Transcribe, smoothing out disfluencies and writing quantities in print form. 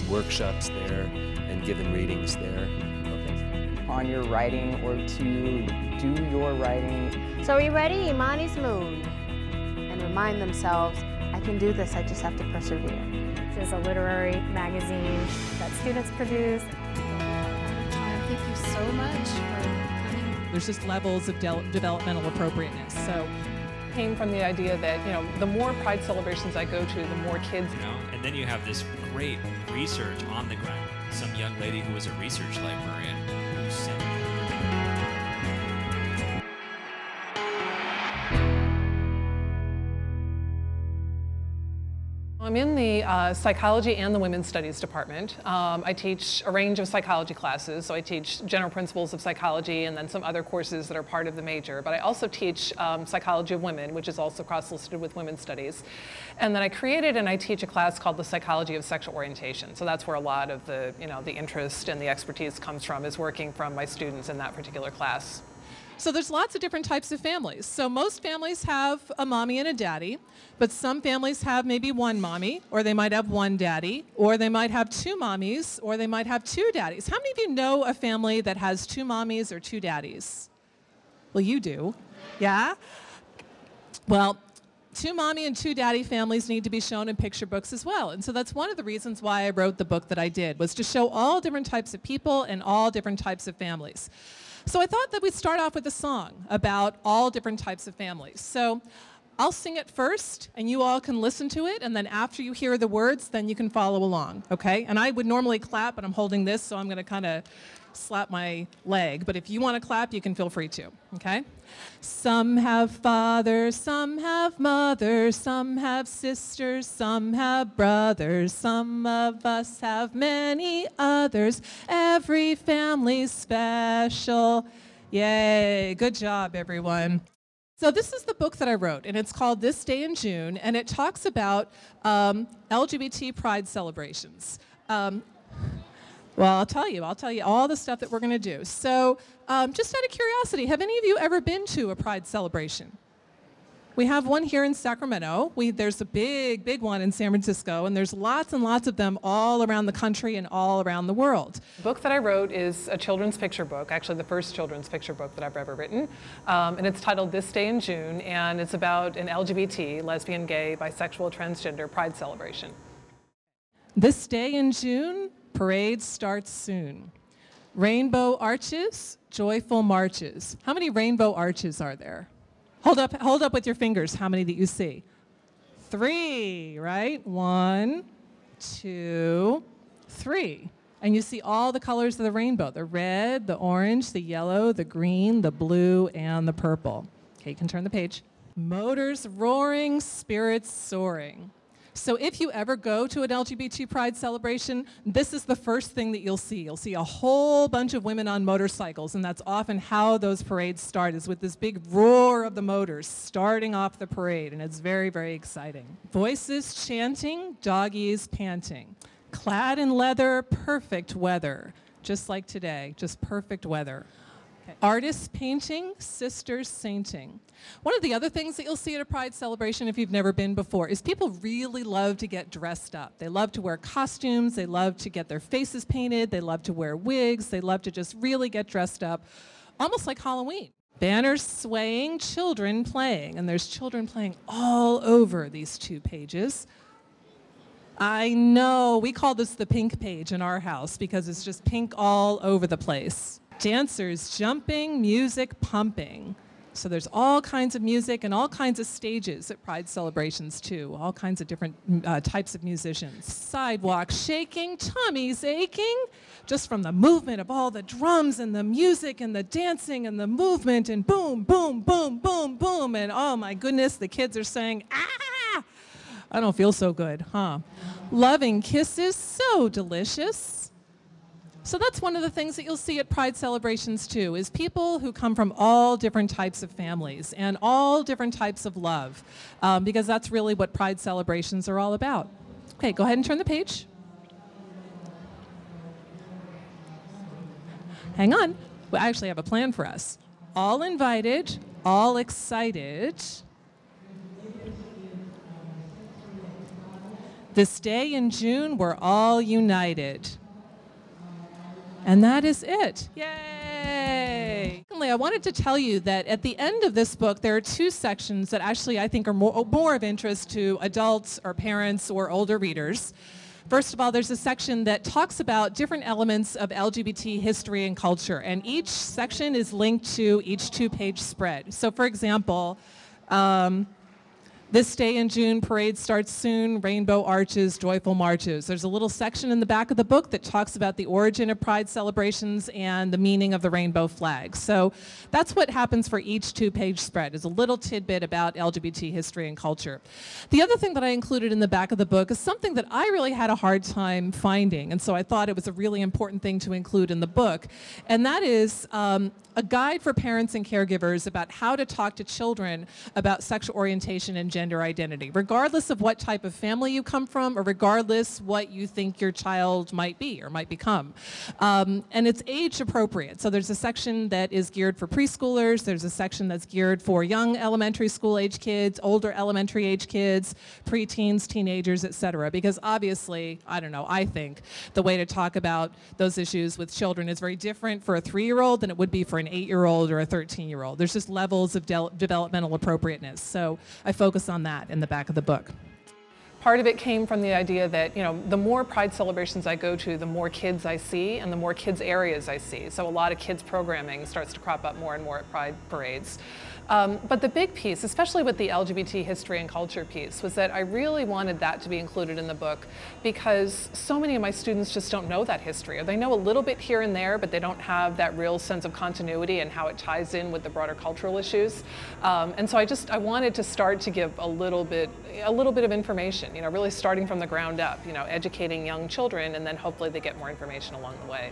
Workshops there and given readings there. On your writing or to do your writing. So are you ready? Imani's Moon. And remind themselves, I can do this, I just have to persevere. This is a literary magazine that students produce. Thank you so much for coming. There's just levels of developmental appropriateness. So came from the idea that, the more Pride celebrations I go to, the more kids. And then you have this great research on the ground. Some young lady who was a research librarian who sent I'm in the psychology and the women's studies department. I teach a range of psychology classes. So I teach general principles of psychology and then some other courses that are part of the major. But I also teach psychology of women, which is also cross-listed with women's studies. And then I created and I teach a class called the psychology of sexual orientation. So that's where a lot of the, the interest and the expertise comes from, is working from my students in that particular class. So there's lots of different types of families. So most families have a mommy and a daddy, but some families have maybe one mommy, or they might have one daddy, or they might have two mommies, or they might have two daddies. How many of you know a family that has two mommies or two daddies? Well, you do. Yeah? Well, two mommy and two daddy families need to be shown in picture books as well. And so that's one of the reasons why I wrote the book that I did, was to show all different types of people and all different types of families. So I thought that we'd start off with a song about all different types of families. So I'll sing it first, and you all can listen to it, and then after you hear the words, then you can follow along, okay? And I would normally clap, but I'm holding this, so I'm gonna kind of slap my leg. But if you want to clap, you can feel free to, okay? Some have fathers, some have mothers, some have sisters, some have brothers, some of us have many others. Every family's special. Yay, good job, everyone. So this is the book that I wrote, and it's called This Day in June, and it talks about LGBT pride celebrations. Well, I'll tell you all the stuff that we're going to do. So just out of curiosity, have any of you ever been to a pride celebration? We have one here in Sacramento. There's a big, big one in San Francisco, and there's lots and lots of them all around the country and all around the world. The book that I wrote is a children's picture book, actually the first children's picture book that I've ever written. And it's titled This Day in June, and it's about an LGBT, lesbian, gay, bisexual, transgender pride celebration. This day in June, parade starts soon. Rainbow arches, joyful marches. How many rainbow arches are there? Hold up with your fingers, how many that you see? 3, right? 1, 2, 3. And you see all the colors of the rainbow, the red, the orange, the yellow, the green, the blue, and the purple. Okay, you can turn the page. Motors roaring, spirits soaring. So if you ever go to an LGBT pride celebration, this is the first thing that you'll see. You'll see a whole bunch of women on motorcycles, and that's often how those parades start, is with this big roar of the motors starting off the parade, and it's very, very exciting. Voices chanting, doggies panting. Clad in leather, perfect weather. Just like today, just perfect weather. Okay. Artists painting, sisters sainting. One of the other things that you'll see at a pride celebration, if you've never been before, is people really love to get dressed up. They love to wear costumes, they love to get their faces painted, they love to wear wigs, they love to just really get dressed up, almost like Halloween. Banners swaying, children playing, and there's children playing all over these 2 pages. I know, we call this the pink page in our house because it's just pink all over the place. Dancers jumping, music pumping. So there's all kinds of music and all kinds of stages at pride celebrations too, all kinds of different types of musicians. Sidewalk shaking, tummies aching, just from the movement of all the drums and the music and the dancing and the movement, and boom, boom, boom, boom, boom, and oh my goodness, the kids are saying, ah! I don't feel so good, huh? Loving kisses, so delicious. So that's one of the things that you'll see at pride celebrations too, is people who come from all different types of families and all different types of love, because that's really what pride celebrations are all about. Okay, go ahead and turn the page. Hang on, we actually have a plan for us. All invited, all excited. This day in June, we're all united. And that is it. Yay! Secondly, I wanted to tell you that at the end of this book, there are two sections that actually I think are more of interest to adults or parents or older readers. First of all, there's a section that talks about different elements of LGBT history and culture, and each section is linked to each two-page spread. So for example, this day in June, parade starts soon, rainbow arches, joyful marches. There's a little section in the back of the book that talks about the origin of pride celebrations and the meaning of the rainbow flag. So that's what happens for each two-page spread, is a little tidbit about LGBT history and culture. The other thing that I included in the back of the book is something that I really had a hard time finding, and so I thought it was a really important thing to include in the book, and that is a guide for parents and caregivers about how to talk to children about sexual orientation and gender identity, regardless of what type of family you come from or regardless what you think your child might be or might become. And it's age appropriate. So there's a section that is geared for preschoolers, there's a section that's geared for young elementary school age kids, older elementary age kids, preteens, teenagers, etc. Because obviously, I don't know, I think the way to talk about those issues with children is very different for a 3-year-old than it would be for an 8-year-old or a 13-year-old. There's just levels of developmental appropriateness. So I focus on that in the back of the book. Part of it came from the idea that, the more pride celebrations I go to, the more kids I see and the more kids areas I see. So a lot of kids programming starts to crop up more and more at pride parades. But the big piece, especially with the LGBT history and culture piece, was that I really wanted that to be included in the book because so many of my students just don't know that history, or they know a little bit here and there, but they don't have that real sense of continuity and how it ties in with the broader cultural issues. And so I wanted to start to give a little bit of information, really starting from the ground up, educating young children, and then hopefully they get more information along the way.